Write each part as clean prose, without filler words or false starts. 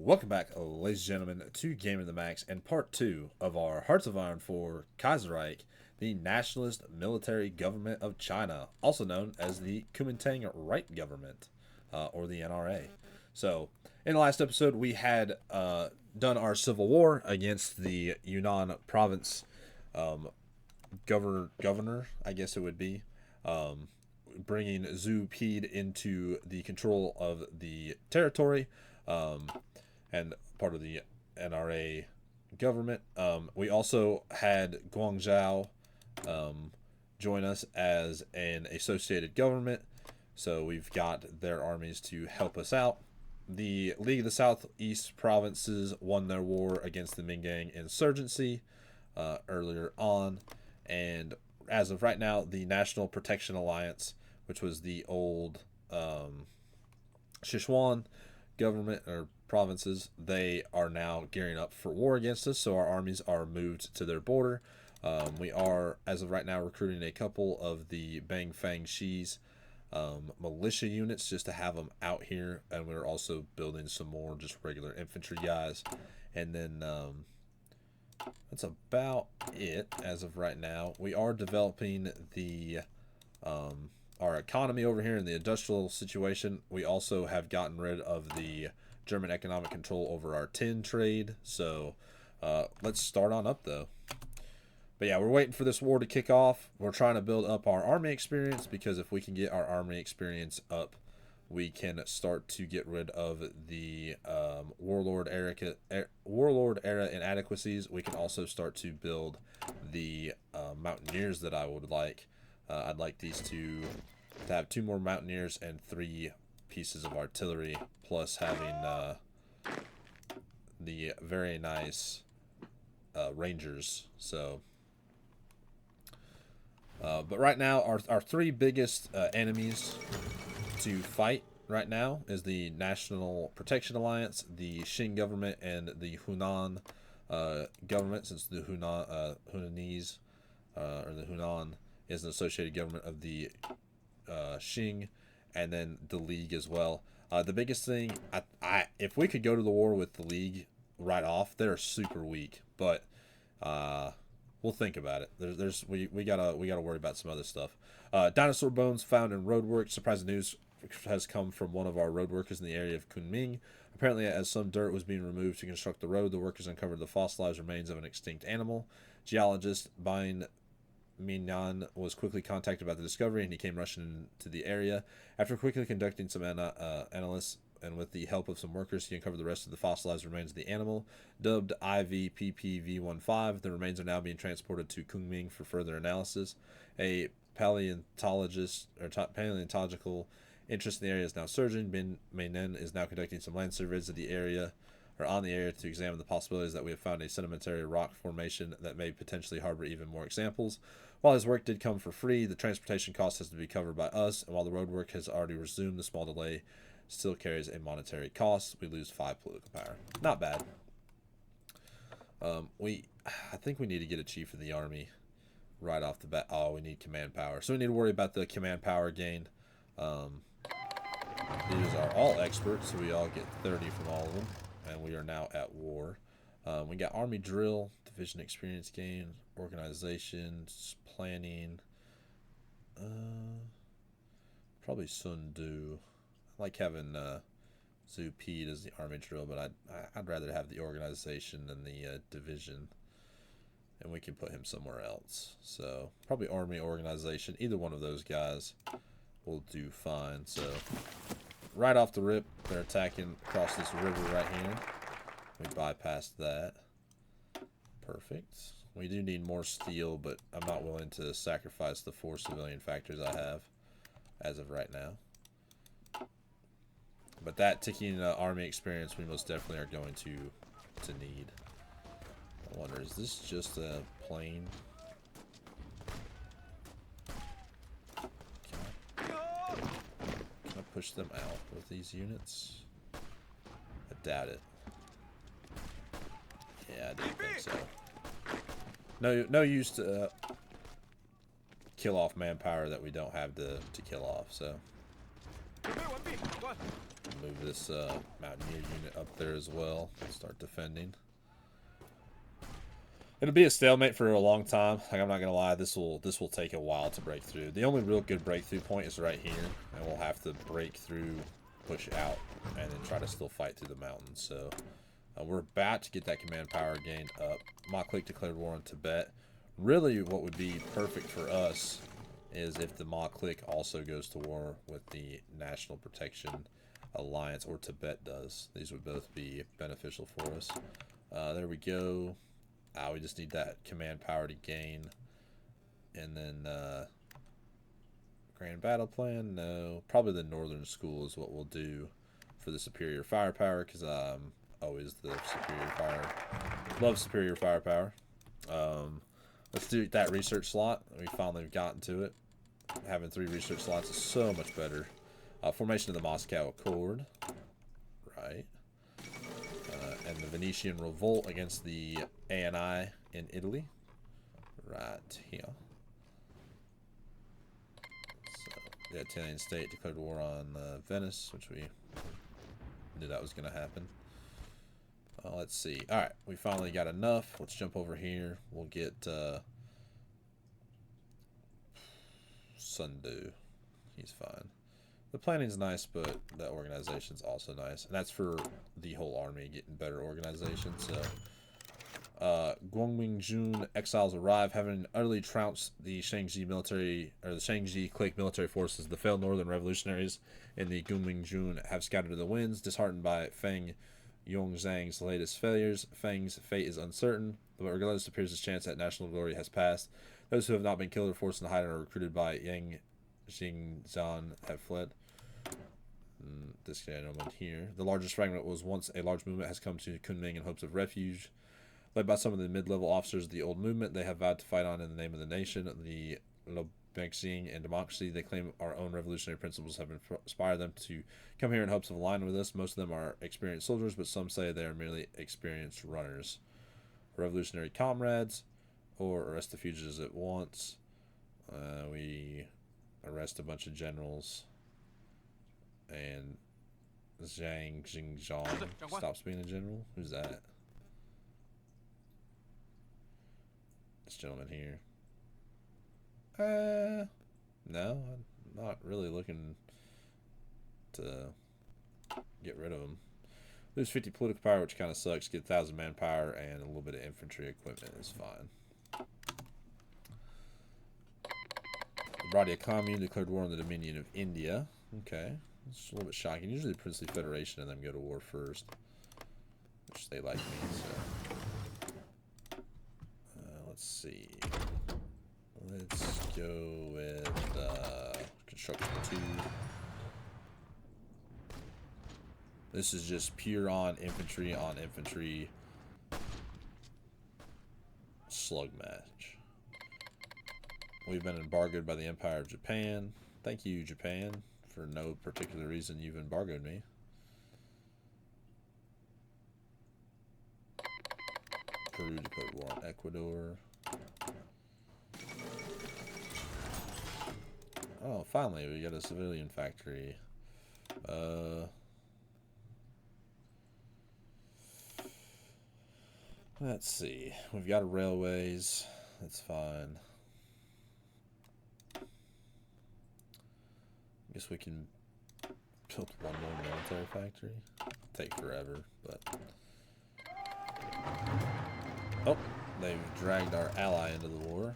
Welcome back, ladies and gentlemen, to Game of the Max and part 2 of our Hearts of Iron for Kaiserreich, the nationalist military government of China, also known as the Kuomintang Right Government, or the NRA. So, in the last episode, we had done our civil war against the Yunnan province governor, I guess it would be, bringing Zhu Pede into the control of the territory. And part of the NRA government. We also had Guanxi join us as an associated government, so we've got their armies to help us out. The League of the Southeast Provinces won their war against the Mingang insurgency earlier on, and as of right now, the National Protection Alliance, which was the old Sichuan government or provinces, they are now gearing up for war against us, so our armies are moved to their border. We are, as of right now, recruiting a couple of the Bang Fang Shi's militia units just to have them out here, and we're also building some more just regular infantry guys. And then that's about it as of right now. We are developing the our economy over here in the industrial situation. We also have gotten rid of the German economic control over our tin trade. So let's start on up though. But yeah, we're waiting for this war to kick off. We're trying to build up our army experience, because if we can get our army experience up, we can start to get rid of the warlord era inadequacies. We can also start to build the mountaineers that I would like. I'd like these to have 2 more mountaineers and 3 pieces of artillery, plus having the very nice rangers. So, but right now, our 3 biggest enemies to fight right now is the National Protection Alliance, the Qing government, and the Hunan government, since the Hunanese or the Hunan is an associated government of the Qing, and then the League as well. The biggest thing, if we could go to the war with the League right off, they're super weak, but we'll think about it. We gotta worry about some other stuff. Dinosaur bones found in roadwork. Surprising news has come from one of our road workers in the area of Kunming. Apparently, as some dirt was being removed to construct the road, the workers uncovered the fossilized remains of an extinct animal. Geologist Bain Minyan was quickly contacted about the discovery, and he came rushing to the area. After quickly conducting some analysis, and with the help of some workers, he uncovered the rest of the fossilized remains of the animal. Dubbed IVPPV-15, the remains are now being transported to Kunming for further analysis. A paleontological interest in the area is now surging. Bin Meinen is now conducting some land surveys of the area, or on the area, to examine the possibilities that we have found a sedimentary rock formation that may potentially harbor even more examples. While his work did come for free, the transportation cost has to be covered by us, and while the road work has already resumed, the small delay still carries a monetary cost. We lose 5 political power. Not bad. I think we need to get a chief of the army right off the bat. Oh, we need command power. So we need to worry about the command power gain. These are all experts, so we all get 30 from all of them. And we are now at war. We got army drill, division experience gain, organization, planning. Probably Sundu. I like having Zhu Pede as the army drill, but I'd rather have the organization than the division. And we can put him somewhere else. So probably army organization. Either one of those guys will do fine. So right off the rip, they're attacking across this river right here. We bypassed that. Perfect. We do need more steel, but I'm not willing to sacrifice the 4 civilian factors I have as of right now. But that ticking army experience we most definitely are going to need. I wonder, is this just a plain? Can I push them out with these units? I doubt it. Yeah, I didn't think so. No use to kill off manpower that we don't have to kill off, so. Move this mountaineer unit up there as well. Start defending. It'll be a stalemate for a long time. Like, I'm not gonna lie, this will take a while to break through. The only real good breakthrough point is right here, and we'll have to break through, push out, and then try to still fight through the mountains. So we're about to get that command power gain up. Ma Click declared war on Tibet. Really, what would be perfect for us is if the Ma Click also goes to war with the National Protection Alliance, or Tibet does. These would both be beneficial for us. There we go. We just need that command power to gain. And then grand battle plan, no. Probably the northern school is what we'll do for the superior firepower, because I'm always the superior fire. Love superior firepower. Let's do that research slot. We finally have gotten to it. Having 3 research slots is so much better. Formation of the Moscow Accord. Right. And the Venetian revolt against the ANI in Italy. Right here. So, the Italian state declared war on Venice, which we knew that was going to happen. Let's see. Alright, we finally got enough. Let's jump over here. We'll get Sundu. He's fine. The planning's nice, but the organization's also nice. And that's for the whole army getting better organization. So, Guanxi exiles arrive, having utterly trounced the Shangji military, or the Shangji clique military forces. The failed northern revolutionaries in the Guanxi have scattered to the winds, disheartened by Feng Yongzhang's latest failures. Feng's fate is uncertain, but regardless, it appears his chance at national glory has passed. Those who have not been killed or forced into hiding or recruited by Yang Xingzhan have fled. This gentleman here. The largest fragment was once a large movement has come to Kunming in hopes of refuge. Led by some of the mid-level officers of the old movement, they have vowed to fight on in the name of the nation. The Lobexing and democracy, they claim our own revolutionary principles have inspired them to come here in hopes of aligning with us. Most of them are experienced soldiers, but some say they are merely experienced runners. Revolutionary comrades, or arrest the fugitives at once. We arrest a bunch of generals. And Zhang Jingzhang stops being a general. Who's that? This gentleman here. No, I'm not really looking to get rid of him. Lose 50 political power, which kind of sucks. Get 1,000 manpower and a little bit of infantry equipment is fine. The Radia Commune declared war on the Dominion of India. Okay. It's a little bit shocking. Usually the Princely Federation and them go to war first. Which they like me, so. Let's see. Let's go with Construction 2. This is just pure on infantry slug match. We've been embargoed by the Empire of Japan. Thank you, Japan. For no particular reason, you've embargoed me. Peru declared war on Ecuador. Oh, finally, we got a civilian factory. Let's see. We've got railways. That's fine. Guess we can build one more military factory. Take forever, but... Oh, they've dragged our ally into the war.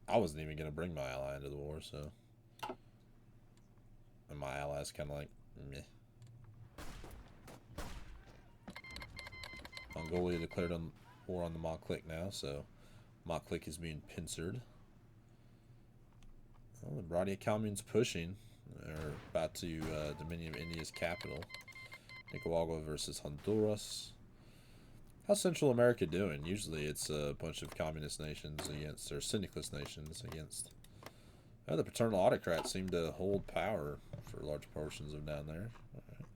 I wasn't even going to bring my ally into the war, so... And my ally's kind of like, meh. Mongolia declared war on the Ma Click now, so... Ma Click is being pincered. Well, the Radia Commune's pushing. They're about to Dominion of India's capital. Nicaragua versus Honduras. How's Central America doing? Usually it's a bunch of communist nations against, or syndicalist nations against. Oh, the paternal autocrats seem to hold power for large portions of down there. Alright.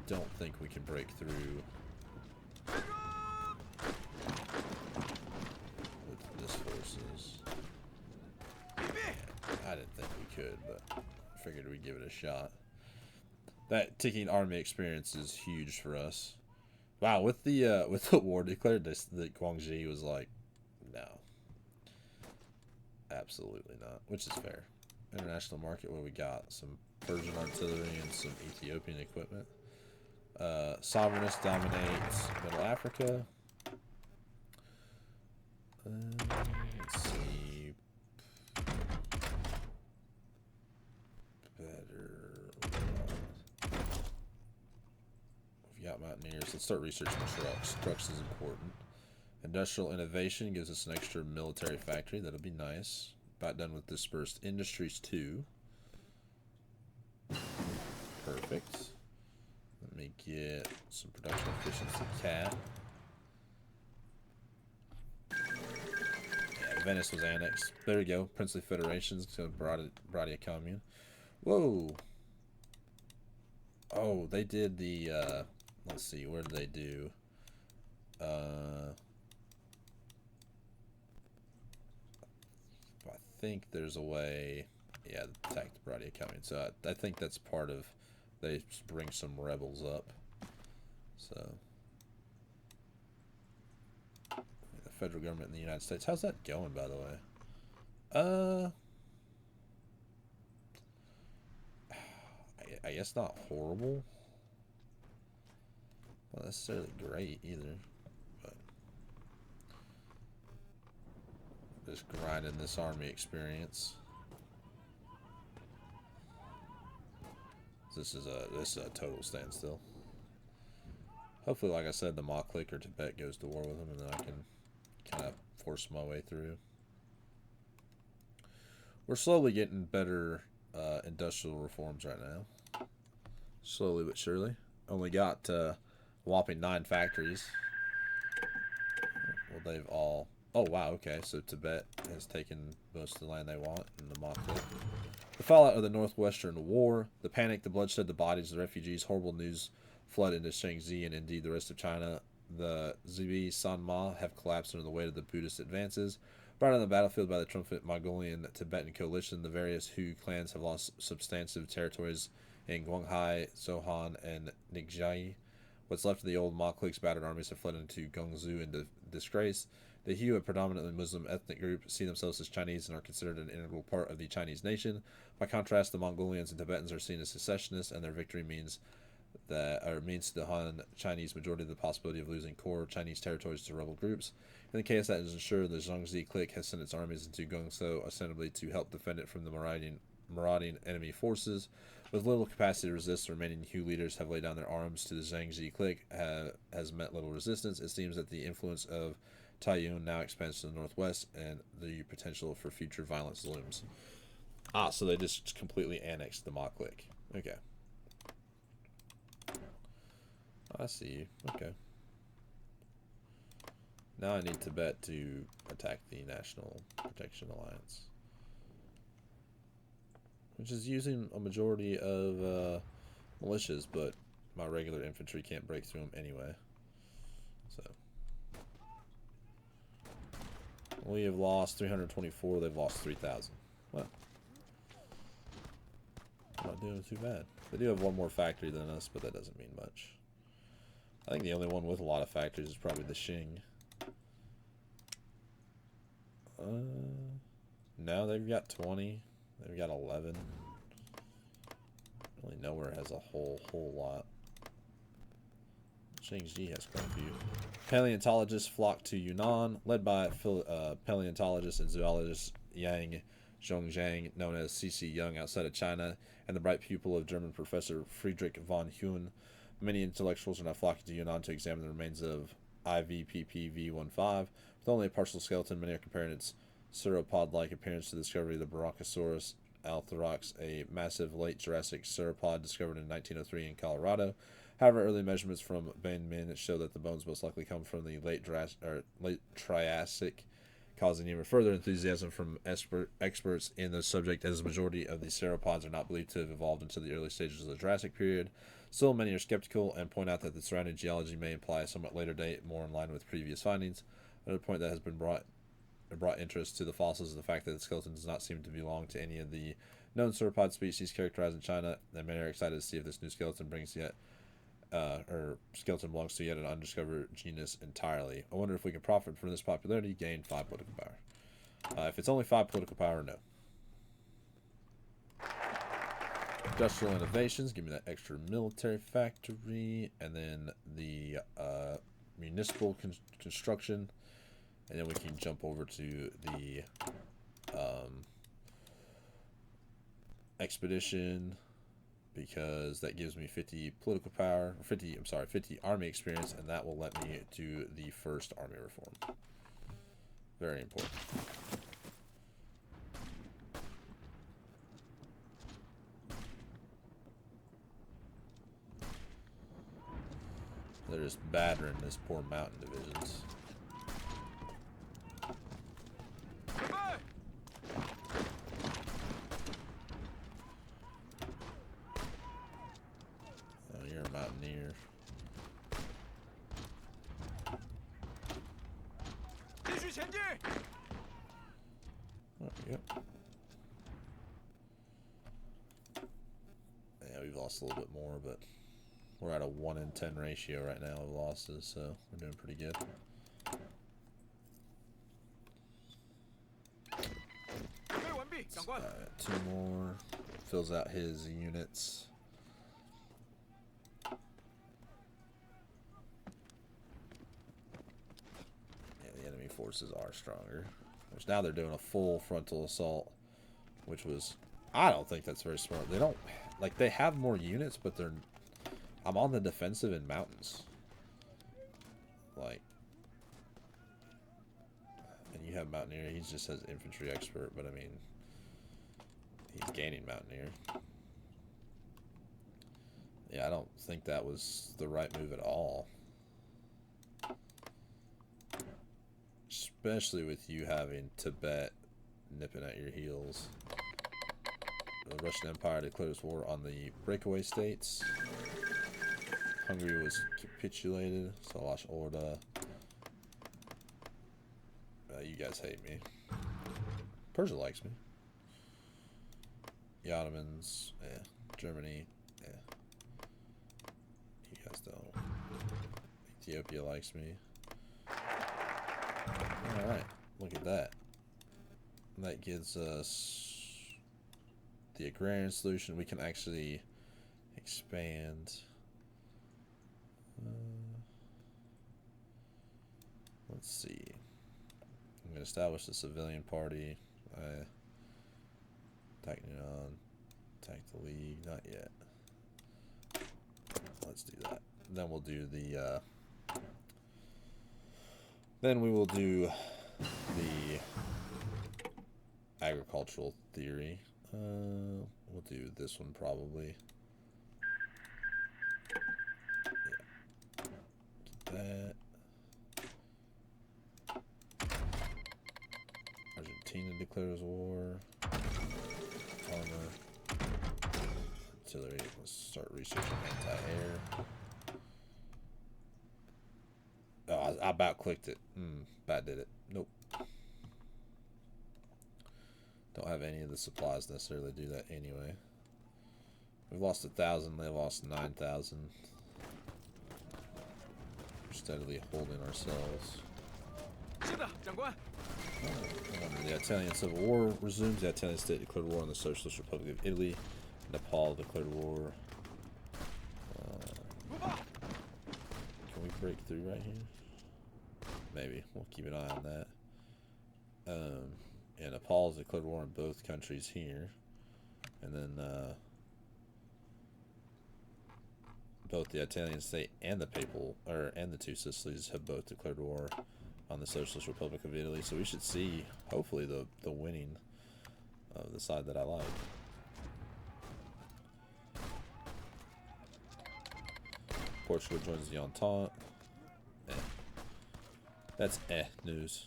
Don't think we can break through with this forces. I could, but I figured we'd give it a shot. That ticking army experience is huge for us. Wow, with the war declared, the Guanxi was like, no, absolutely not, which is fair. International market, what we got? Some Persian artillery and some Ethiopian equipment. Sovereignist dominates Middle Africa. Let's see. We've got mountaineers. Let's start researching trucks. Trucks is important. Industrial innovation gives us an extra military factory. That'll be nice. About done with dispersed industries too. Perfect. Let me get some production efficiency cat. Yeah, Venice was annexed. There we go. Princely Federations. So Bradia Commune. Whoa. Oh, they did the, let's see, where did they do? I think there's a way, yeah, attack the Bradia Commune. So I think that's part of, they bring some rebels up. So, the federal government in the United States. How's that going, by the way? I guess not horrible. Not necessarily great either. But just grinding this army experience. This is a total standstill. Hopefully, like I said, the Ma Click or Tibet goes to war with them, and then I can kind of force my way through. We're slowly getting better industrial reforms right now. Slowly but surely. Only got whopping 9 factories. Well, they've all... Oh, wow, okay. So Tibet has taken most of the land they want in the Ma Click. The fallout of the Northwestern War, the panic, the bloodshed, the bodies, the refugees, horrible news flood into Shaanxi and indeed the rest of China. The Zibi Sanma have collapsed under the weight of the Buddhist advances. Brought on the battlefield by the triumphant Mongolian Tibetan coalition, the various Hu clans have lost substantive territories in Guanxi, Sohan, and Ningxia. What's left of the old Ma Click's battered armies have fled into Guangzhou in disgrace. The Hu, a predominantly Muslim ethnic group, see themselves as Chinese and are considered an integral part of the Chinese nation. By contrast, the Mongolians and Tibetans are seen as secessionists, and their victory means to the Han Chinese majority the possibility of losing core Chinese territories to rebel groups. In the case that is ensured, the Zhangzi clique has sent its armies into Guangzhou ostensibly to help defend it from the marauding enemy forces. With little capacity to resist, the remaining Hu leaders have laid down their arms to the Zhangzi clique has met little resistance. It seems that the influence of Taiyun now expands to the northwest, and the potential for future violence looms. Ah, so they just completely annexed the Ma clique. Okay. I see. Okay. Now I need Tibet to attack the National Protection Alliance, which is using a majority of militias, but my regular infantry can't break through them anyway. So we have lost 324. They've lost 3,000. Well, not doing too bad. They do have one more factory than us, but that doesn't mean much. I think the only one with a lot of factories is probably the Qing. No, they've got 20. They've got 11. Really nowhere has a whole lot. Shaanxi has quite a few. Paleontologists flock to Yunnan, led by paleontologist and zoologist Yang Zhongzhang, known as C.C. Young outside of China, and the bright pupil of German professor Friedrich von Huene. Many intellectuals are now flocking to Yunnan to examine the remains of IVPPV-15. With only a partial skeleton, many are comparing its sauropod-like appearance to the discovery of the Bronchosaurus althorax, a massive late Jurassic sauropod discovered in 1903 in Colorado. However, early measurements from Ben Min show that the bones most likely come from the late Triassic, causing even further enthusiasm from experts in the subject, as the majority of the sauropods are not believed to have evolved until the early stages of the Jurassic period. Still, many are skeptical and point out that the surrounding geology may imply a somewhat later date, more in line with previous findings. Another point that has been brought interest to the fossils is the fact that the skeleton does not seem to belong to any of the known sauropod species characterized in China, and many are excited to see if this new skeleton brings yet, or skeleton belongs to yet an undiscovered genus entirely. I wonder if we can profit from this popularity, gain 5 political power. If it's only 5 political power, no. Industrial innovations, give me that extra military factory, and then the municipal construction, and then we can jump over to the expedition, because that gives me 50 political power, or 50 army experience, and that will let me do the first army reform. Very important. They're just battering this poor mountain divisions. Oh, you're a mountaineer. There we go. Yeah, we've lost a little bit more, but we're at a 1 in 10 ratio right now of losses, so we're doing pretty good. Alright, 2 more. Fills out his units. Yeah, the enemy forces are stronger. Which now they're doing a full frontal assault, which was... I don't think that's very smart. They don't... Like, they have more units, but they're... I'm on the defensive in mountains. Like... And you have Mountaineer. He just says infantry expert, but I mean... He's gaining Mountaineer. Yeah, I don't think that was the right move at all. Especially with you having Tibet nipping at your heels. The Russian Empire declares war on the breakaway states. Hungary was capitulated. Salash Orda. You guys hate me. Persia likes me. The Ottomans, yeah. Germany, yeah. You guys don't. Ethiopia likes me. Alright, look at that. And that gives us the agrarian solution. We can actually expand. Let's see. I'm going to establish the civilian party. Attack Neon. Attack the League. Not yet. Let's do that. Then we'll do the... Then we will do the agricultural theory. We'll do this one probably. Yeah. Get that. Argentina declares war. Armor. Artillery. Let's start researching anti-air. Oh, I about clicked it. Bad did it. Nope. Don't have any of the supplies necessarily do that anyway. We've lost 1,000. They've lost 9,000. We're steadily holding ourselves. The Italian Civil War resumes. The Italian state declared war on the Socialist Republic of Italy. Nepal declared war. Can we break through right here? Maybe. We'll keep an eye on that. Yeah, Nepal has declared war on both countries here. And then both the Italian state and the Papal, and the two Sicilies have both declared war on the Socialist Republic of Italy. So we should see, hopefully, the winning of the side that I like. Portugal joins the Entente. That's news.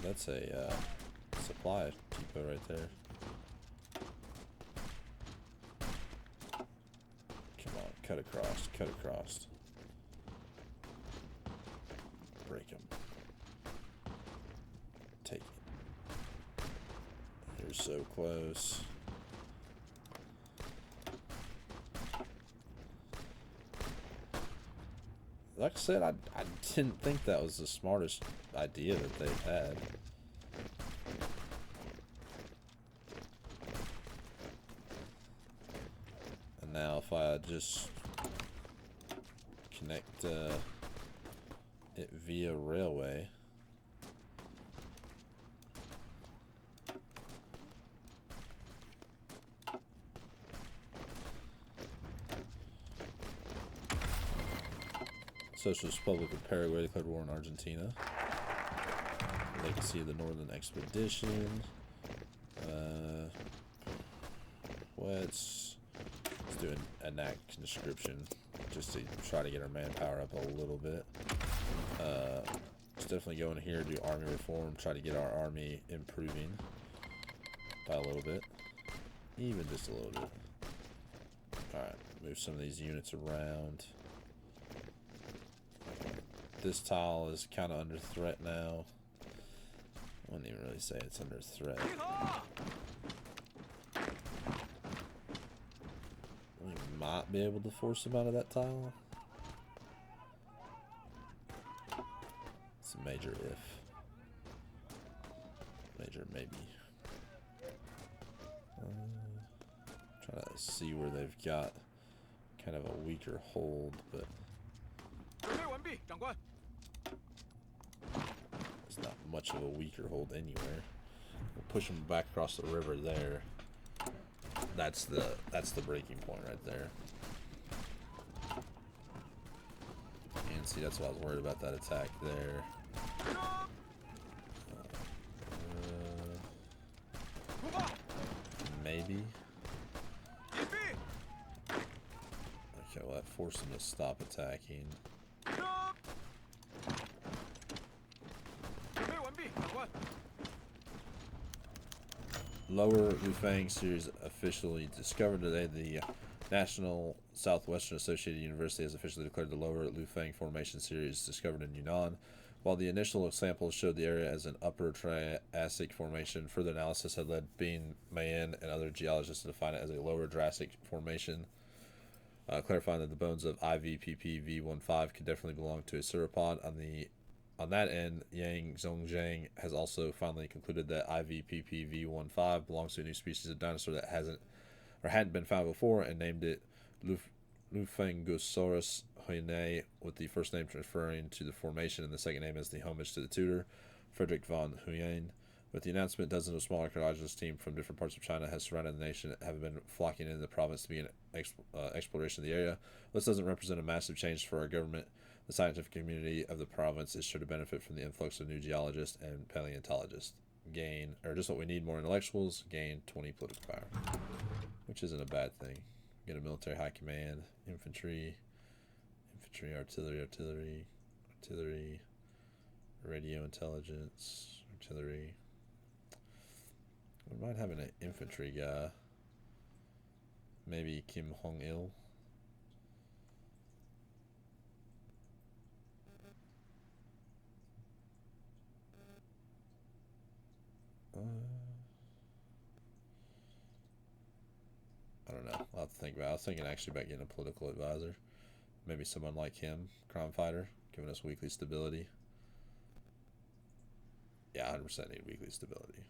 That's a supply depot right there. Come on, cut across, cut across. Break him. Take it. so close. Like I said, I didn't think that was the smartest idea that they've had. And now if I just connect it via railway. Socialist Republic of Paraguay declared war on Argentina. Legacy of the Northern Expedition. Let's do an act conscription just to try to get our manpower up a little bit. Let's definitely go in here, do army reform, try to get our army improving by a little bit, even just a little bit. Alright, move some of these units around. This tile is kind of under threat now. I wouldn't even really say it's under threat. We might be able to force them out of that tile. It's a major if. Major maybe. Trying to see where they've got kind of a weaker hold, but it's not much of a weaker hold anywhere. We'll push them back across the river there. That's the breaking point right there. And see, that's what I was worried about, that attack there. Maybe. Okay, well that forced them to stop attacking. Lower Lufang series officially discovered today. The National Southwestern Associated University has officially declared the Lower Lufang Formation series discovered in Yunnan. While the initial samples showed the area as an Upper Triassic formation, further analysis had led Bean, Mayen, and other geologists to define it as a Lower Jurassic formation, clarifying that the bones of IVPP V15 could definitely belong to a sauropod. On that end, Yang Zhongzhang has also finally concluded that IVPP V15 belongs to a new species of dinosaur that hadn't been found before, and named it Lufengosaurus hoyne, with the first name referring to the formation and the second name as the homage to the tutor, Frederick von Huyen. With the announcement, dozens of small archaeologists team from different parts of China has surrounded the nation, have been flocking into the province to begin exploration of the area. This doesn't represent a massive change for our government. The scientific community of the province is sure to benefit from the influx of new geologists and paleontologists. Gain, or just what we need, more intellectuals, gain 20 political power, which isn't a bad thing. Get a military high command, infantry, artillery, radio intelligence, artillery. We might have an infantry guy. Maybe Kim Hong-il. I don't know. I'll have to think about it. I was thinking actually about getting a political advisor. Maybe someone like him, crime fighter, giving us weekly stability. Yeah, 100% need weekly stability.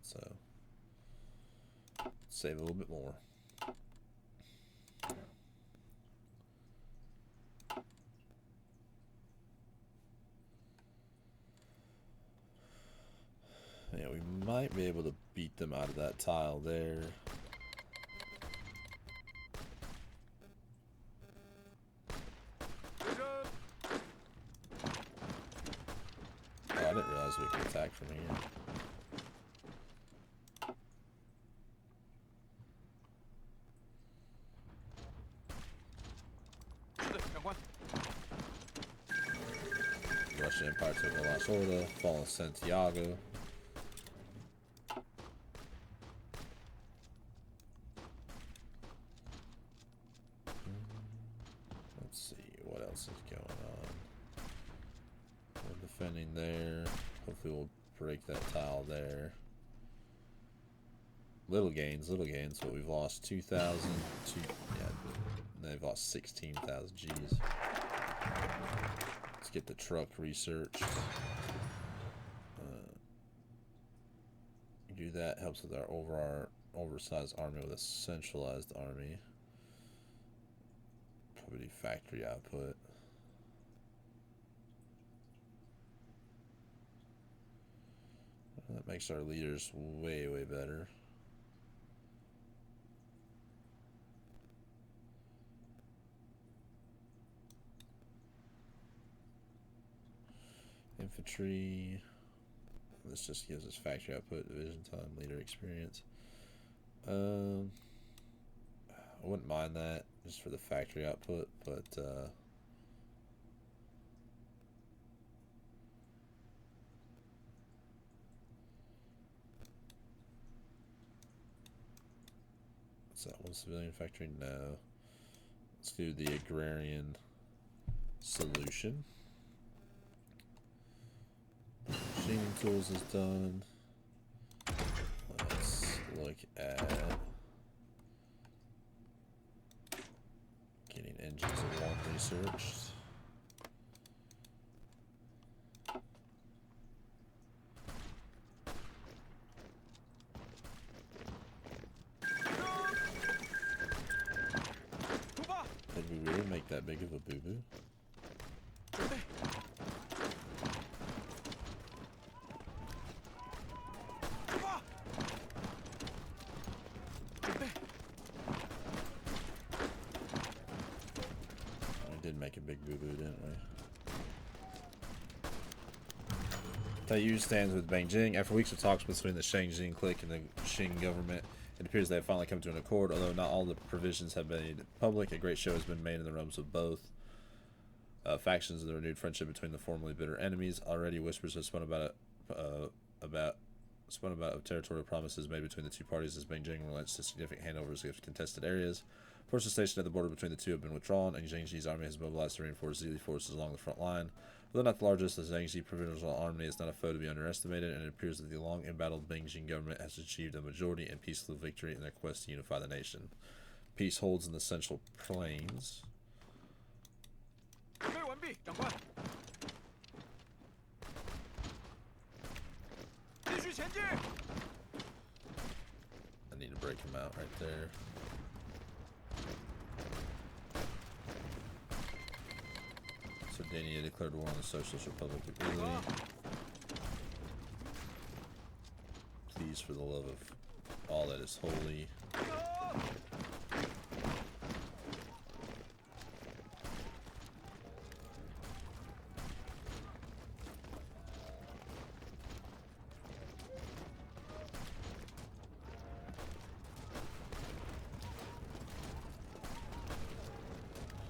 So, save a little bit more. Yeah, we might be able to beat them out of that tile there. Oh, I didn't realize we could attack from here. Russian Empire took La Sorda, fallen Santiago. Let's see what else is going on. We're defending there. Hopefully we'll break that tile there. Little gains, but we've lost 2,000. Yeah, they've lost 16,000. Jeez. Let's get the truck researched. Do that helps with our oversized army with a centralized army. Probably factory output. That makes our leaders way better. Infantry. This just gives us factory output, division time, leader experience. I wouldn't mind that just for the factory output, but what's that? One civilian factory? No. Let's do the agrarian solution. Machining tools is done. Let's look at getting engines of war researched. Did we really make that big of a boo-boo? Make a big boo-boo, didn't we? Taiyue stands with Beijing. After weeks of talks between the Shangjing clique and the Qing government, it appears they have finally come to an accord. Although not all the provisions have been made public, a great show has been made in the realms of both factions of the renewed friendship between the formerly bitter enemies. Already, whispers have spun about of territorial promises made between the two parties as Beijing relents to significant handovers of contested areas. Forces stationed at the border between the two have been withdrawn, and Guanxi's army has mobilized to reinforce Zili forces along the front line. Although not the largest, the Guanxi provincial army is not a foe to be underestimated, and it appears that the long embattled Beijing government has achieved a majority and peaceful victory in their quest to unify the nation. Peace holds in the Central Plains. I need to break him out right there. Sardinia declared war on the Socialist Republic of Italy. Please, for the love of all that is holy.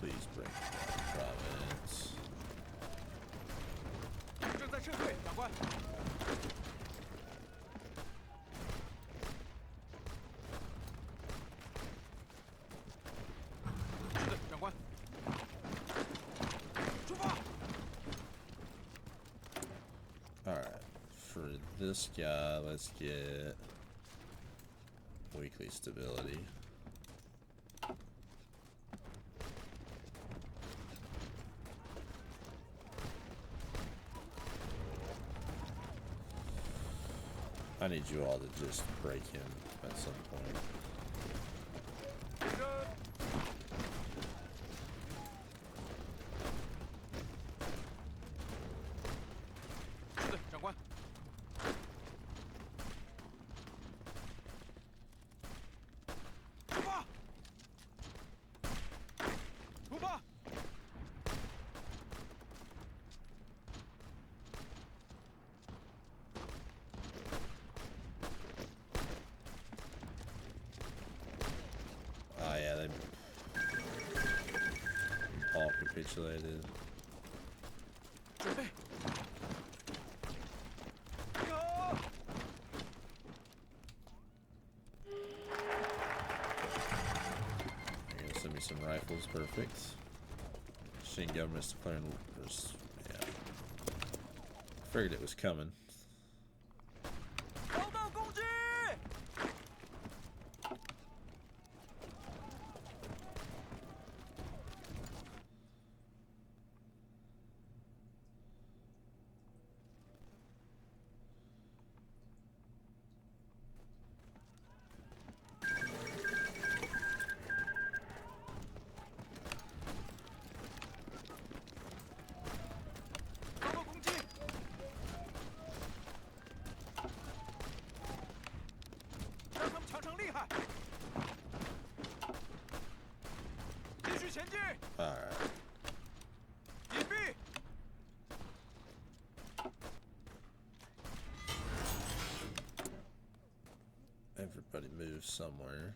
Please break that province. Alright, for this guy, let's get weekly stability. I need you all to just break him at some point. Yeah, they all capitulated. You're gonna send me some rifles, perfect. Qing government's declaring, yeah. Figured it was coming. move somewhere.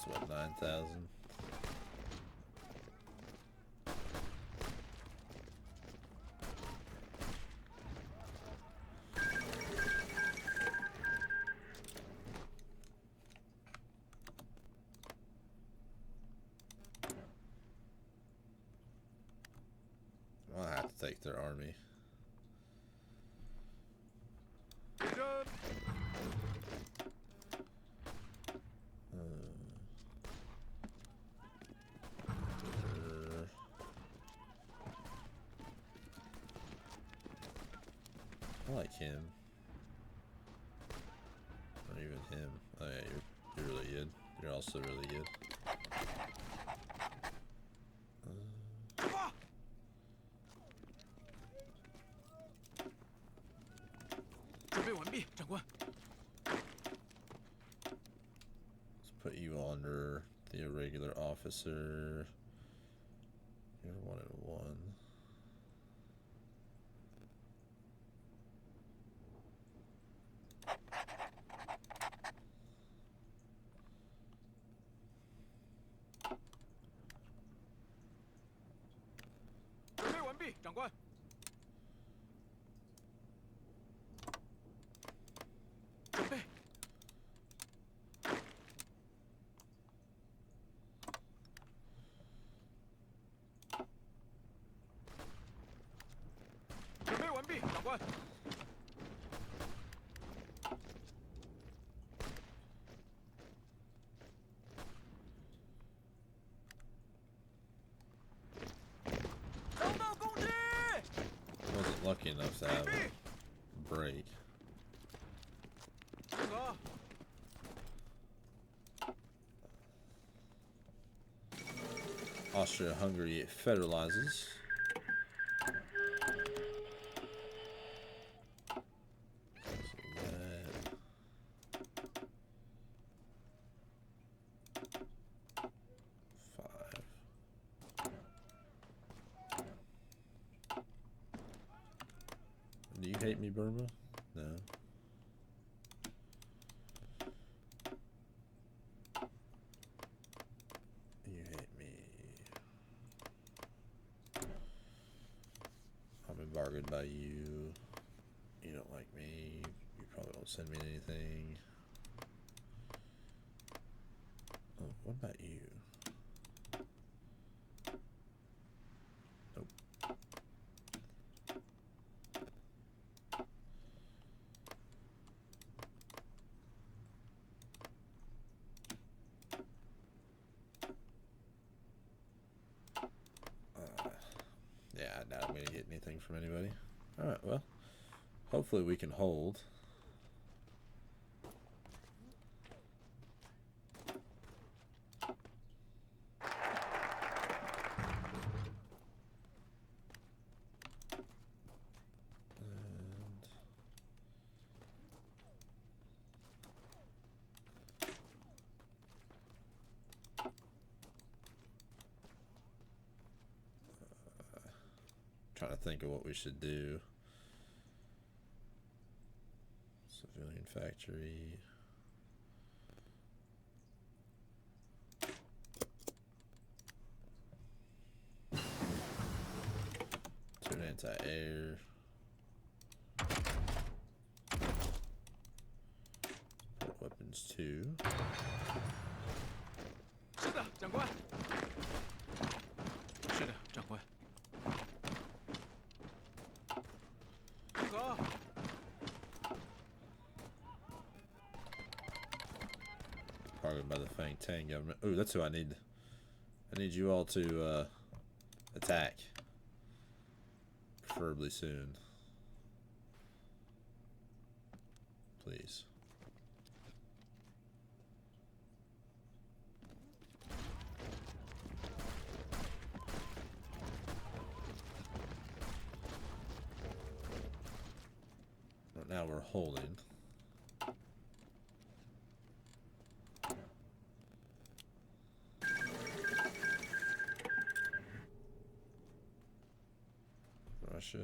What, 9,000? I'll have to take their army. I like him. Or even him. Oh yeah, you're really good. You're also really good. Let's put you under the irregular officer. You're 1 and 1. Wasn't lucky enough to have a break. Austria-Hungary federalizes. Do you hate me, Burma? No. You hate me. I'm embargoed by you. You don't like me. You probably don't send me anything. Oh, what about you? Nope. Yeah, I doubt I'm going to get anything from anybody. Alright, well, hopefully we can hold. Trying to think of what we should do. Civilian factory. Turn anti-air. Port weapons 2. Targeted by the Fang Tang government. Ooh, that's who I need. I need you all to attack. preferably soon. Please. Right now we're holding. Russia.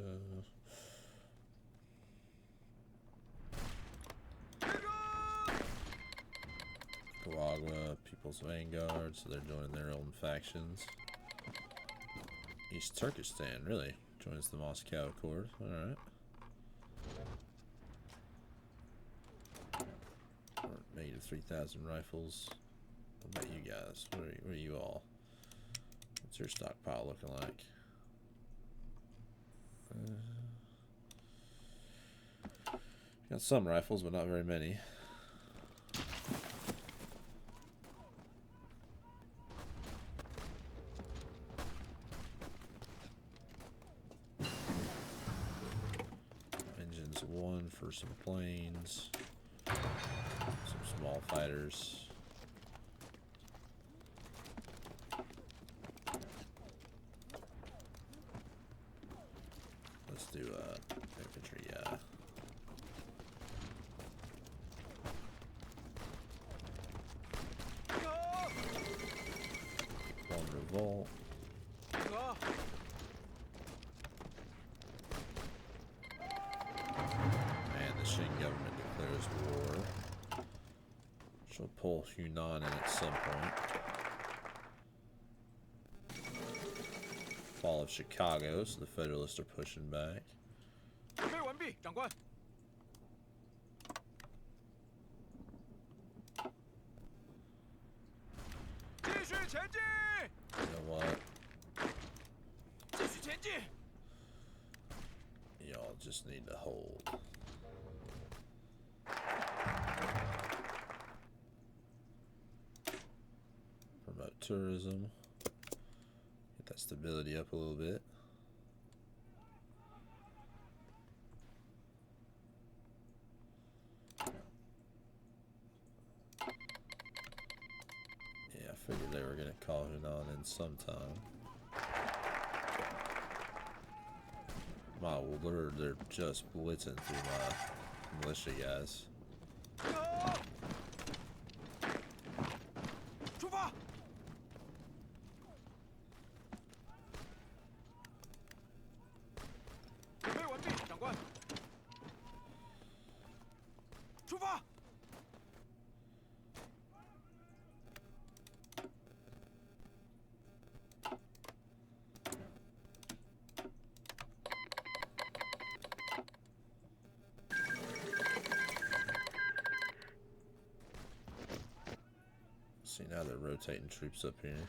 Nicaragua, People's Vanguard, so they're joining their own factions. East Turkestan, really? Joins the Moscow Accord. Alright. Made of 3,000 rifles. What about you guys? What are you all? What's your stockpile looking like? Got some rifles, but not very many. Engines 1 for some planes. Some small fighters. Let's do infantry, yeah. One revolt. And the Qing government declares war. She'll pull Hunan in at some point. Fall of Chicago, so the Federalists are pushing back. You know what? Y'all just need to hold. Promote tourism. Get that stability up a little bit. Yeah, I figured they were going to call Hunan in sometime. Wow, well, they're just blitzing through my militia guys. See, now they're rotating troops up here.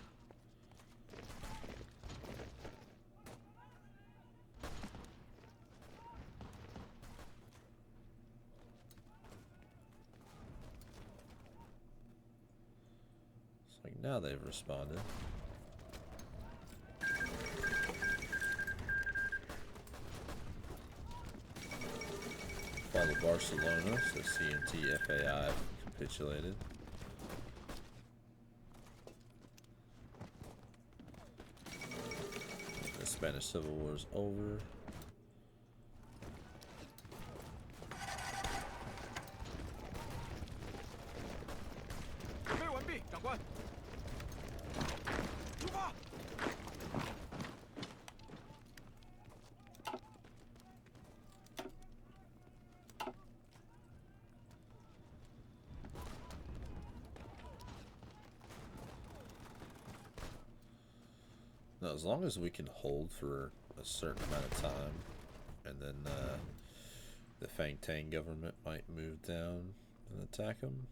It's like now they've responded. Fall of Barcelona, so CNT FAI capitulated. The Spanish Civil War is over. Now, as long as we can hold for a certain amount of time, and then the Fang Tang government might move down and attack them.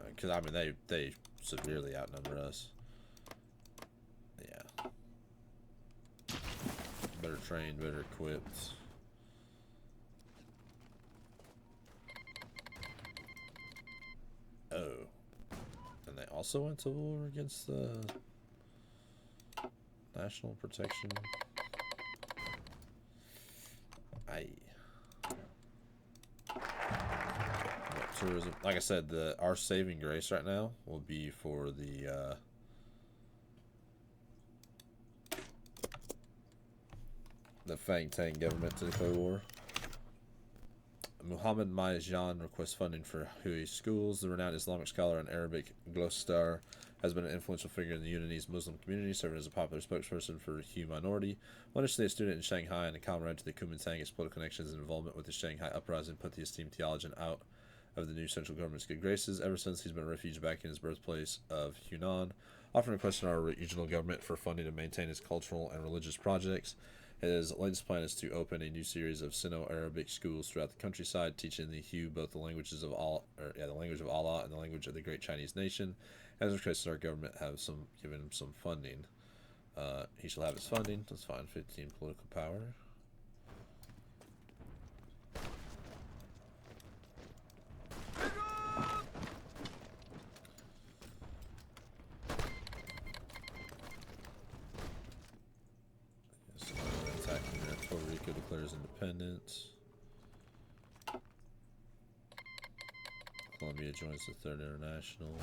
Because, I mean, they severely outnumber us. Yeah. Better trained, better equipped. Oh. And they also went to war against the National Protection. tourism. Like I said, our saving grace right now will be for the Fang Tang government to declare war. Muhammad Mayajan requests funding for Hui schools. The renowned Islamic scholar and Arabic Glostar has been an influential figure in the Unionese Muslim community, serving as a popular spokesperson for Hui minority. One initially a student in Shanghai and a comrade to the Kuomintang, his political connections and involvement with the Shanghai uprising put the esteemed theologian out of the new central government's good graces. Ever since, he's been a refugee back in his birthplace of Hunan, often requesting our regional government for funding to maintain his cultural and religious projects. His latest plan is to open a new series of Sino-Arabic schools throughout the countryside, teaching the Hu both the languages of the language of Allah and the language of the great Chinese nation. As requested, our government have given him some funding. He shall have his funding. That's fine. 15 political power. Puerto Rico declares independence. Colombia joins the Third International.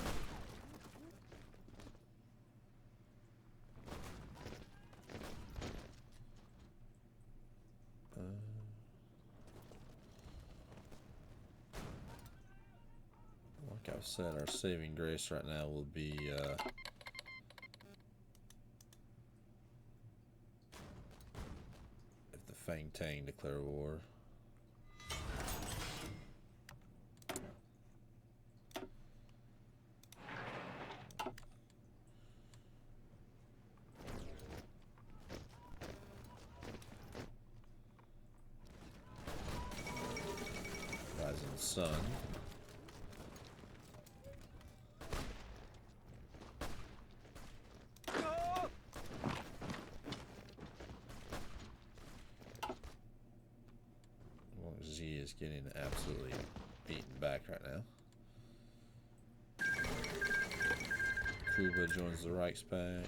Like I've said, our saving grace right now will be Fang Tang declare war. Rising Sun. Guanxi is getting absolutely beaten back right now. Cuba joins the Reichspakt.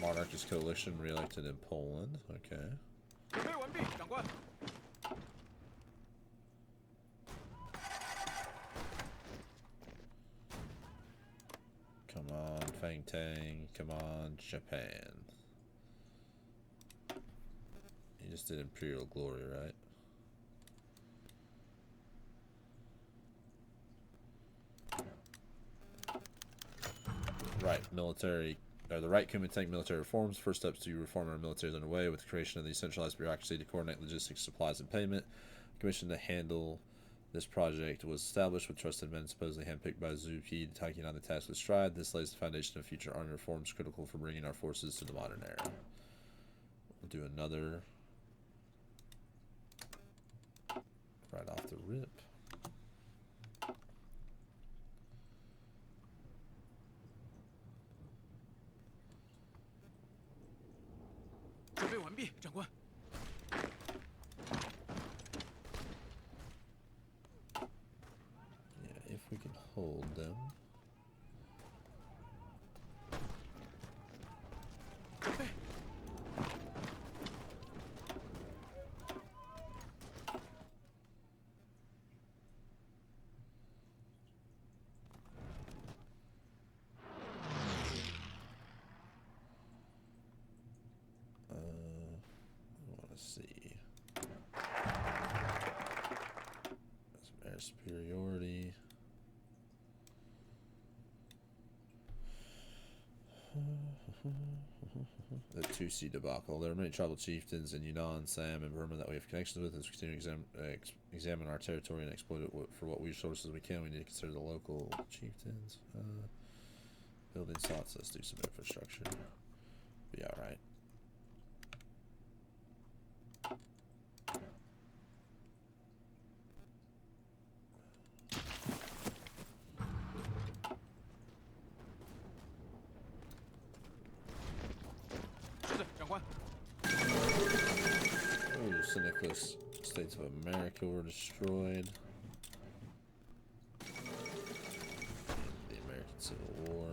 Monarchist coalition re-elected in Poland. Okay. Come on, Fang Tang. Come on, Japan. You just did Imperial Glory, right? Right, military, the right Kuomintang military reforms. First steps to reform our military is underway with the creation of the centralized bureaucracy to coordinate logistics, supplies, and payment. A commission to handle this project was established with trusted men supposedly handpicked by Zhu Qi, taking on the task with stride. This lays the foundation of future army reforms critical for bringing our forces to the modern era. We'll do another right off the rip. Yeah, if we can hold them. Superiority. The 2C debacle. There are many tribal chieftains in Yunnan, Sam, and Burma that we have connections with. As we continue to examine our territory and exploit it for what resources we can, we need to consider the local chieftains. Building slots. Let's do some infrastructure. Be alright. St. Nicholas States of America were destroyed. The American Civil War.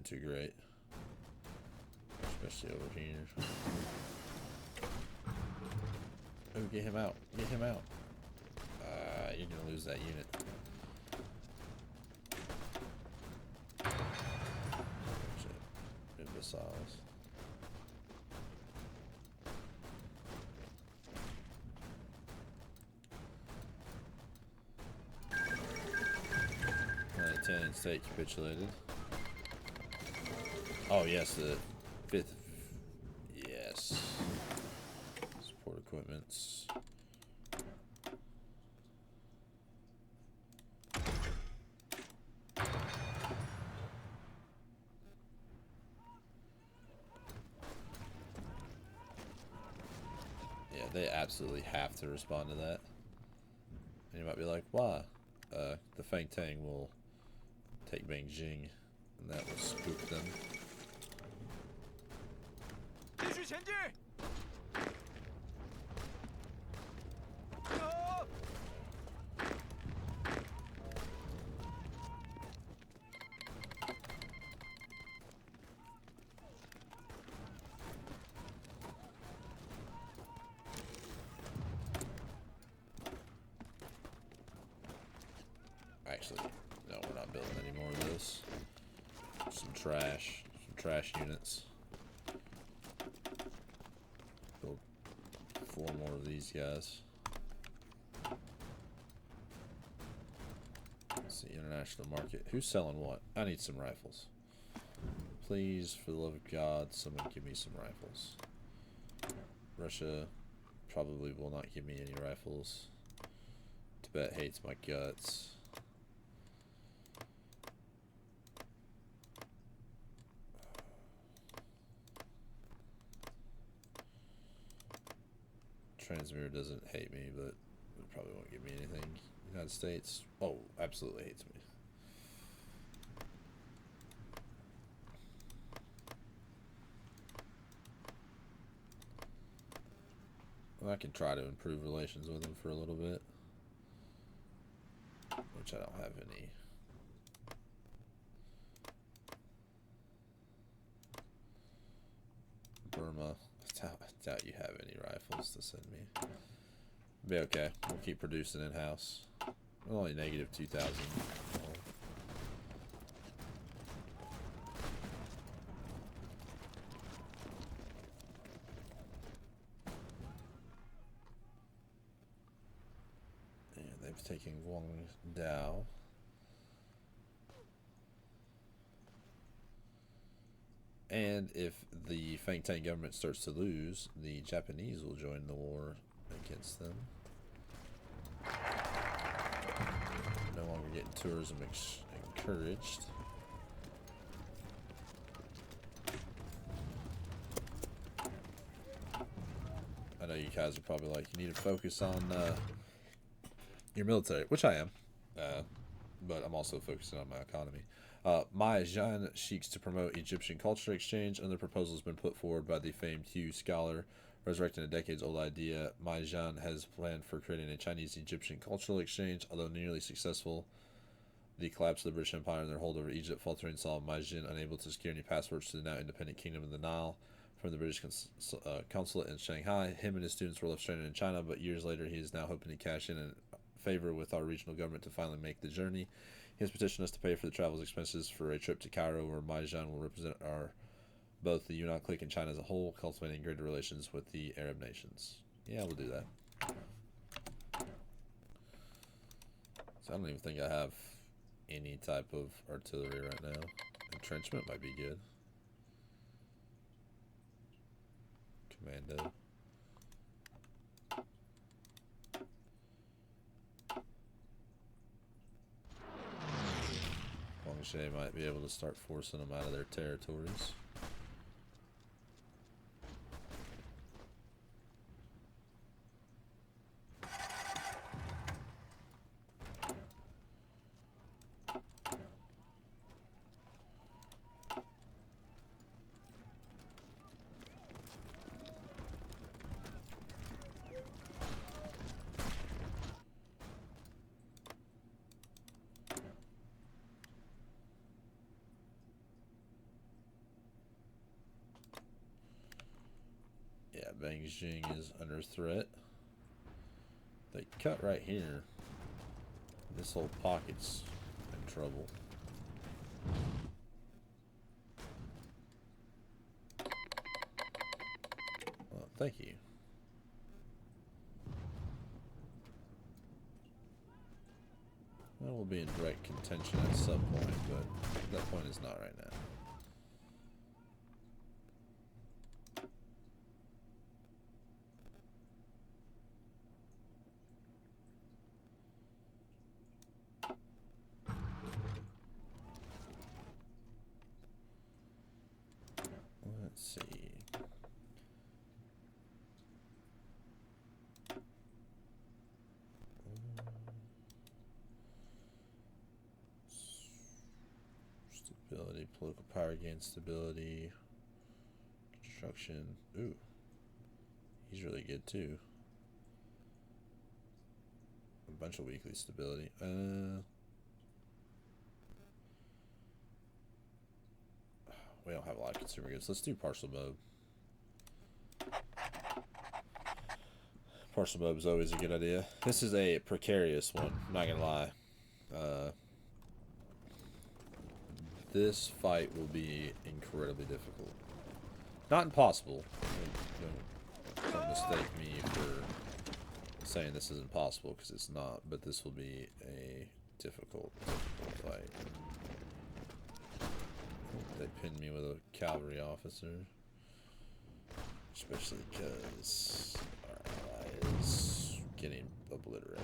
doing too great. Especially over here. Oh, get him out. Get him out. You're gonna lose that unit. Imbeciles. The Italian state capitulated. Oh yes, the 5th. Yes. Support equipments. Yeah, they absolutely have to respond to that. And you might be like, why? The Fang Tang will take Beijing, and that will spook them. Actually, no, we're not building any more of this. Some trash units. Build 4 more of these guys. Let's see, international market. Who's selling what? I need some rifles. Please, for the love of God, someone give me some rifles. Russia probably will not give me any rifles. Tibet hates my guts. Transmitter doesn't hate me, but it probably won't give me anything. United States, oh, absolutely hates me. Well, I can try to improve relations with them for a little bit, which I don't have any. Burma, I doubt you have any rifles to send me. Be okay. We'll keep producing in-house. Only negative 2,000. And they've taken Guangdao. And if the Fang Tang government starts to lose, the Japanese will join the war against them. No longer getting tourism encouraged. I know you guys are probably like, you need to focus on your military, which I am, but I'm also focusing on my economy. Maizhan seeks to promote Egyptian culture exchange. Another proposal has been put forward by the famed Hugh scholar, resurrecting a decades-old idea. Maizhan has planned for creating a Chinese-Egyptian cultural exchange. Although nearly successful, the collapse of the British Empire and their hold over Egypt faltering saw Maizhan unable to secure any passports to the now independent Kingdom of the Nile from the British consulate in Shanghai. Him and his students were left stranded in China, but years later he is now hoping to cash in favor with our regional government to finally make the journey. He has petitioned us to pay for the travel's expenses for a trip to Cairo, where Maizhan will represent both the Yunnan clique and China as a whole, cultivating greater relations with the Arab nations. Yeah, we'll do that. So I don't even think I have any type of artillery right now. Entrenchment might be good. Commando. Guanxi might be able to start forcing them out of their territories. Beijing is under threat. They cut right here. This whole pocket's in trouble. Well, thank you. Well, we'll be in direct contention at some point, but that point is not right now. Let's see. Stability, political power gain stability. Construction. Ooh. He's really good too. A bunch of weekly stability. We don't have a lot of consumer goods. Let's do partial mob. Partial mob is always a good idea. This is a precarious one, I'm not gonna lie. This fight will be incredibly difficult. Not impossible. Don't mistake me for saying this is impossible, because it's not, but this will be a difficult fight. They pinned me with a cavalry officer, especially because our ally is getting obliterated.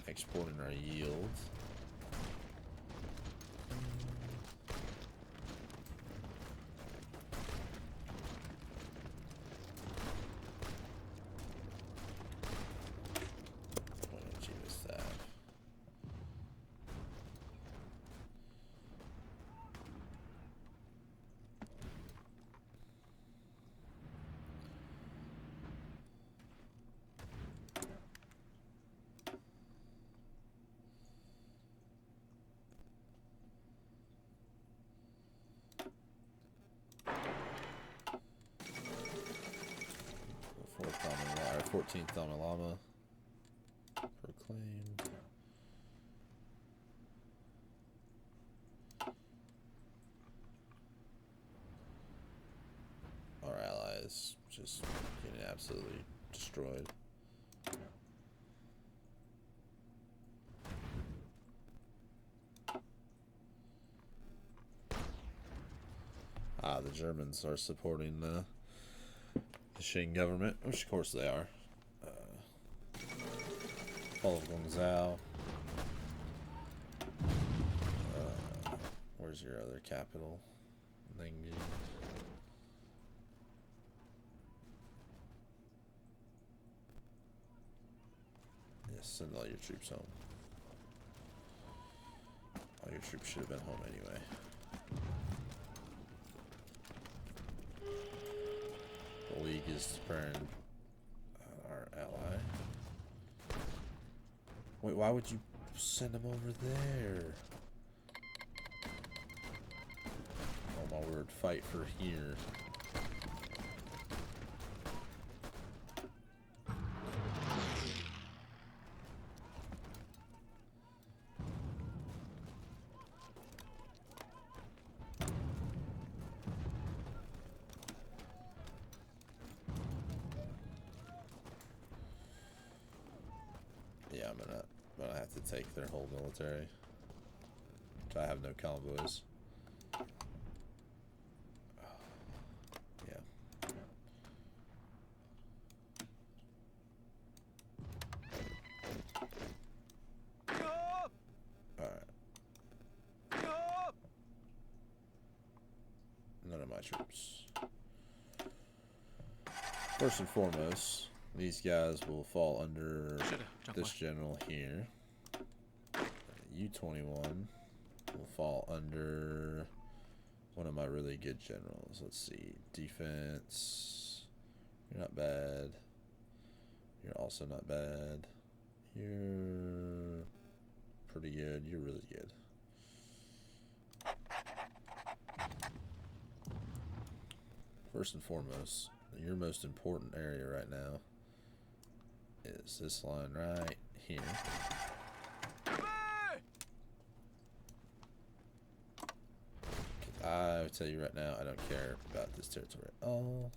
Exporting our yield. Our 14th Dalai Lama proclaimed. Our allies just getting absolutely destroyed. The Germans are supporting the Qing government, which of course they are. Fall of Guanxi. Where's your other capital? Ningyi. Yes, send all your troops home. All your troops should have been home anyway. The League is preparing our ally. Wait, why would you send him over there? Oh my word, fight for here. Yeah, I'm gonna have to take their whole military. I have no convoys. Yeah. Alright. None of my troops. First and foremost, these guys will fall under this general here. U-21 will fall under one of my really good generals. Let's see. Defense. You're not bad. You're also not bad. You're pretty good. You're really good. First and foremost, your most important area right now is this line right here. I will tell you right now, I don't care about this territory at all.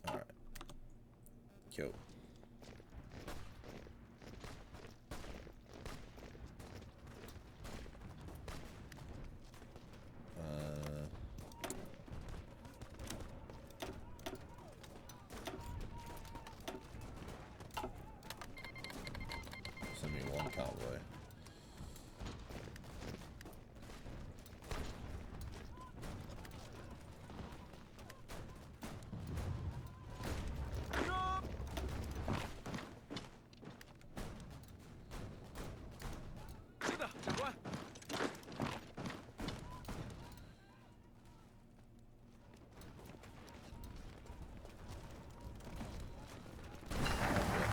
Alright. Go. Send me one convoy.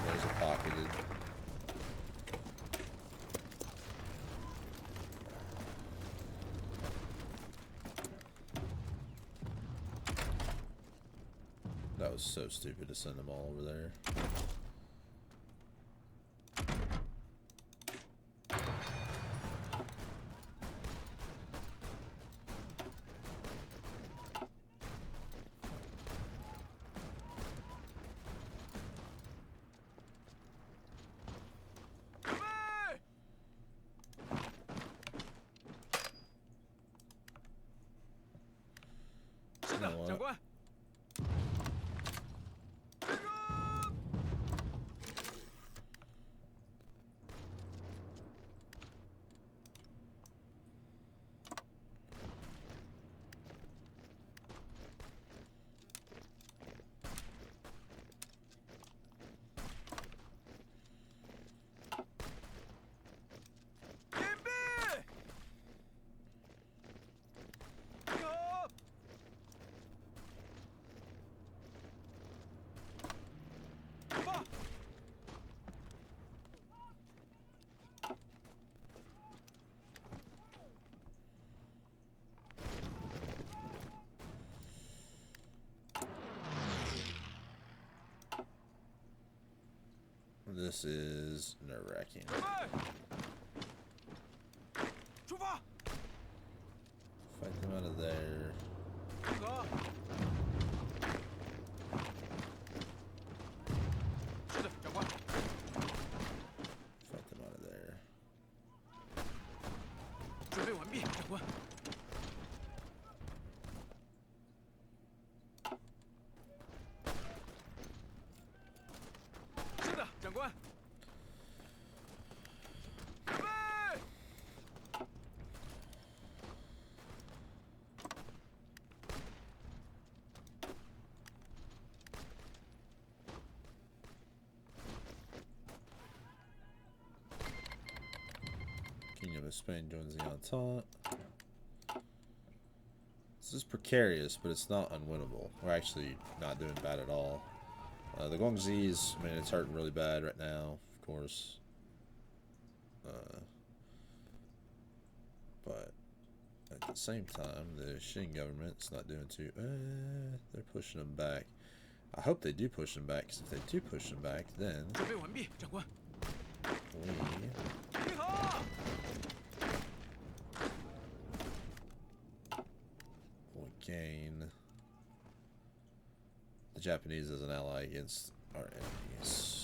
There's a pocketed. That was so stupid to send them all over there. You know what? This is nerve-wracking. Fight them out of there. Fight them out of there. Kingdom of Spain joins the Entente. This is precarious, but it's not unwinnable. We're actually not doing bad at all. The Guanxis, I mean, it's hurting really bad right now, of course. But at the same time, the Qing government's not doing too... they're pushing them back. I hope they do push them back, because if they do push them back, then... we gain the Japanese as an ally against our enemies.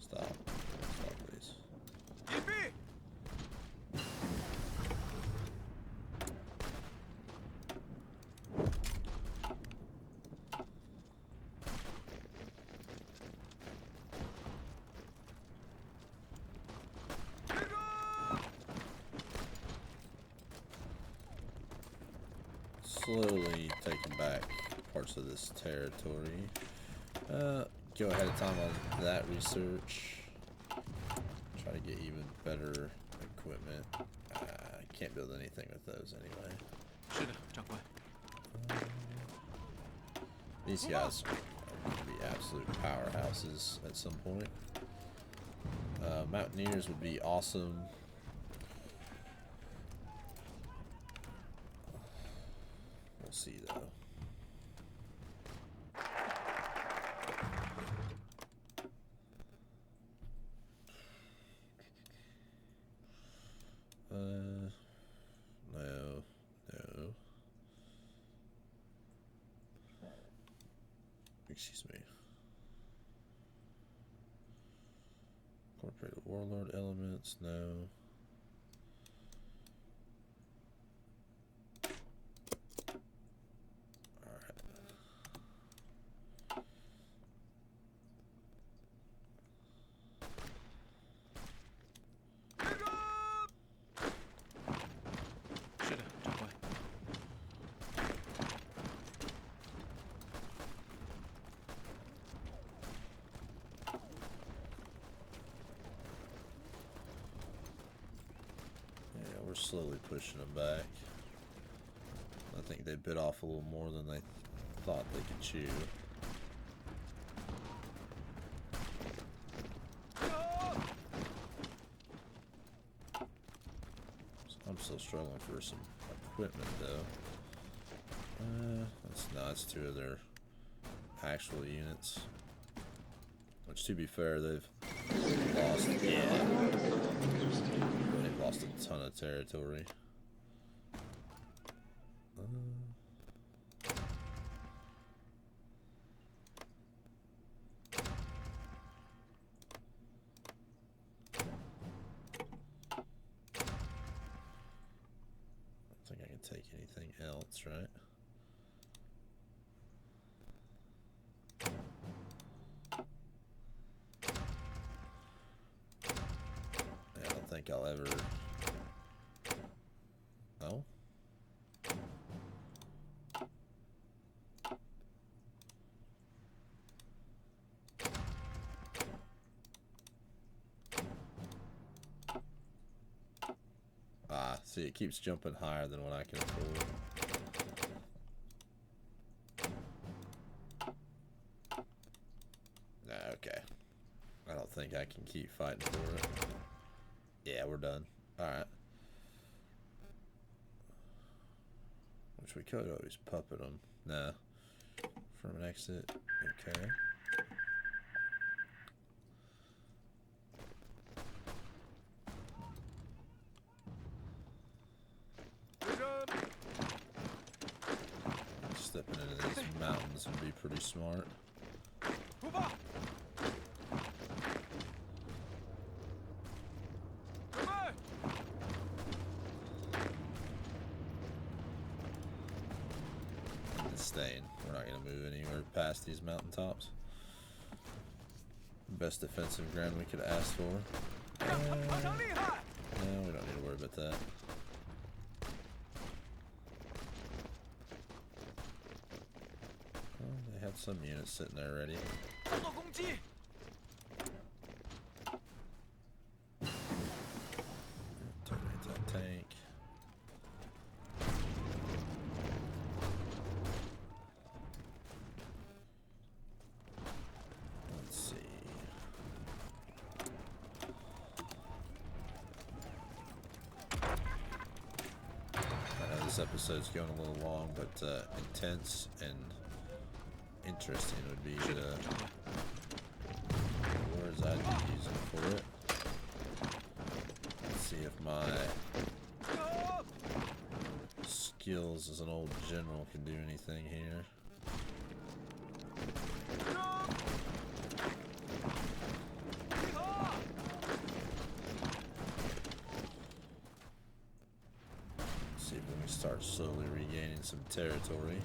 Stop. Stop, please. Slowly taking back parts of this territory. go ahead of time on that research. Try to get even better equipment. Can't build anything with those anyway. 是的，长官。 These guys are going to be absolute powerhouses at some point. Mountaineers would be awesome. We'll see though. No. Excuse me. Incorporated warlord elements, no. We're slowly pushing them back. I think they bit off a little more than they thought they could chew. I'm still struggling for some equipment though. That's two of their actual units. Which, to be fair, they've lost. Yeah. They've lost a ton of territory. I don't think I can take anything else, right? I don't think I'll ever. No? See, it keeps jumping higher than what I can afford. Okay. I don't think I can keep fighting for it. Yeah, we're done. Alright. Which we could always puppet them. Nah. From an exit. Okay. Stepping into these mountains would be pretty smart. Staying. We're not going to move anywhere past these mountaintops. Best defensive ground we could ask for. No, we don't need to worry about that. Well, they had some units sitting there ready. Terminate that tank. This episode's going a little long, but intense and interesting would be the words I'd be using for it. Let's see if my skills as an old general can do anything here. Start slowly regaining some territory.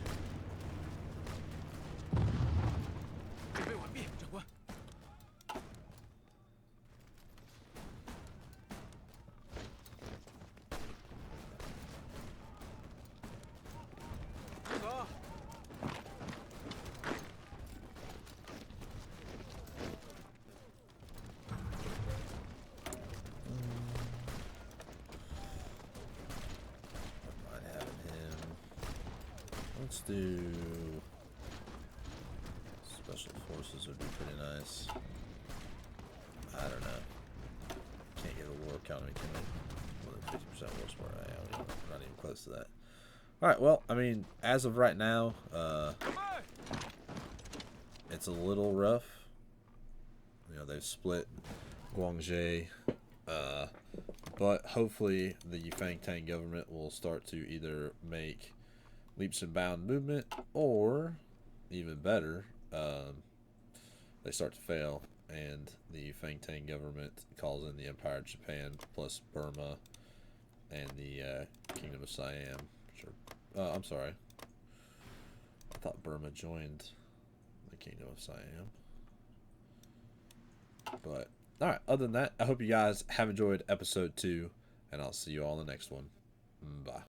Let's do special forces would be pretty nice. I don't know. Can't get a war economy, can we? More than 50% war support. We're not even close to that. Alright, well, I mean, as of right now, it's a little rough. You know, they've split Guanxi, but hopefully the Kuomintang government will start to either make leaps and bound movement, or even better, they start to fail, and the Kuomintang government calls in the Empire of Japan plus Burma and the Kingdom of Siam. Sure. I'm sorry. I thought Burma joined the Kingdom of Siam. But, alright, other than that, I hope you guys have enjoyed episode 2, and I'll see you all in the next one. Bye.